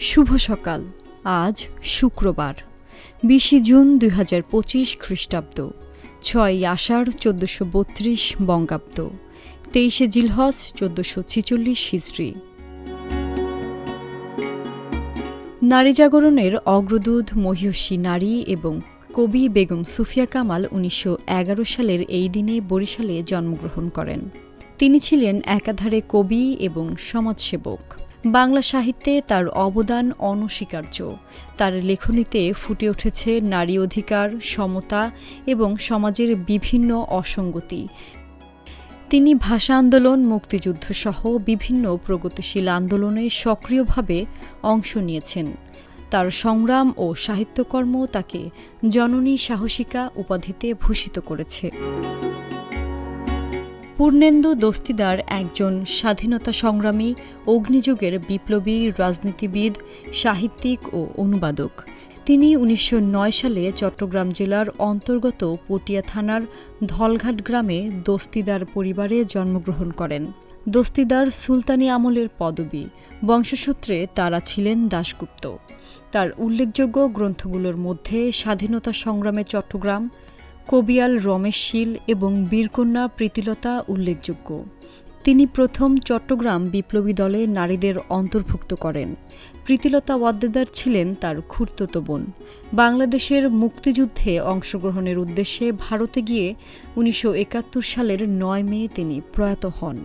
শুভ সকাল। আজ শুক্রবার 20 জুন 2025 খ্রিস্টাব্দ, 6 আষাঢ় 1432 বঙ্গাব্দ, 23 জিলহজ 1446 হিজরি। নারী জাগরণের অগ্রদূত মহিয়সী নারী এবং কবি বেগম সুফিয়া কামাল 1911 সালের এই দিনে বরিশালে জন্মগ্রহণ করেন। তিনি ছিলেন একাধারে কবি এবং সমাজসেবক। বাংলা সাহিত্যে তার অবদান অনস্বীকার্য। তার লেখনীতে ফুটে উঠেছে নারী অধিকার, সমতা এবং সমাজের বিভিন্ন অসঙ্গতি। তিনি ভাষা আন্দোলন, মুক্তিযুদ্ধ সহ বিভিন্ন প্রগতিশীল আন্দোলনে সক্রিয়ভাবে অংশ নিয়েছেন। তার সংগ্রাম ও সাহিত্যকর্ম তাকে জননী সাহসিকা উপাধিতে ভূষিত করেছে। পূর্ণেন্দু দস্তিদার একজন স্বাধীনতা সংগ্রামী, অগ্নিযুগের বিপ্লবী, রাজনীতিবিদ, সাহিত্যিক ও অনুবাদক। তিনি 1909 সালে চট্টগ্রাম জেলার অন্তর্গত পটিয়া থানার ধলঘাট গ্রামে দস্তিদার পরিবারে জন্মগ্রহণ করেন। দস্তিদার সুলতানি আমলের পদবী, বংশসূত্রে তারা ছিলেন দাশগুপ্ত। তার উল্লেখযোগ্য গ্রন্থগুলোর মধ্যে স্বাধীনতা সংগ্রামে চট্টগ্রাম, কবিয়াল রমেশ শীল এবং বীরকন্যা প্রীতিলতা উল্লেখযোগ্য। তিনি প্রথম চট্টগ্রাম বিপ্লবী দলে নারীদের অন্তর্ভুক্ত করেন। প্রীতিলতা ওয়াদ্দেদার ছিলেন তার খুড়তুতো বোন। বাংলাদেশের মুক্তিযুদ্ধে অংশগ্রহণের উদ্দেশ্যে ভারতে গিয়ে 1971 সালের 9 মে তিনি প্রয়াত হন।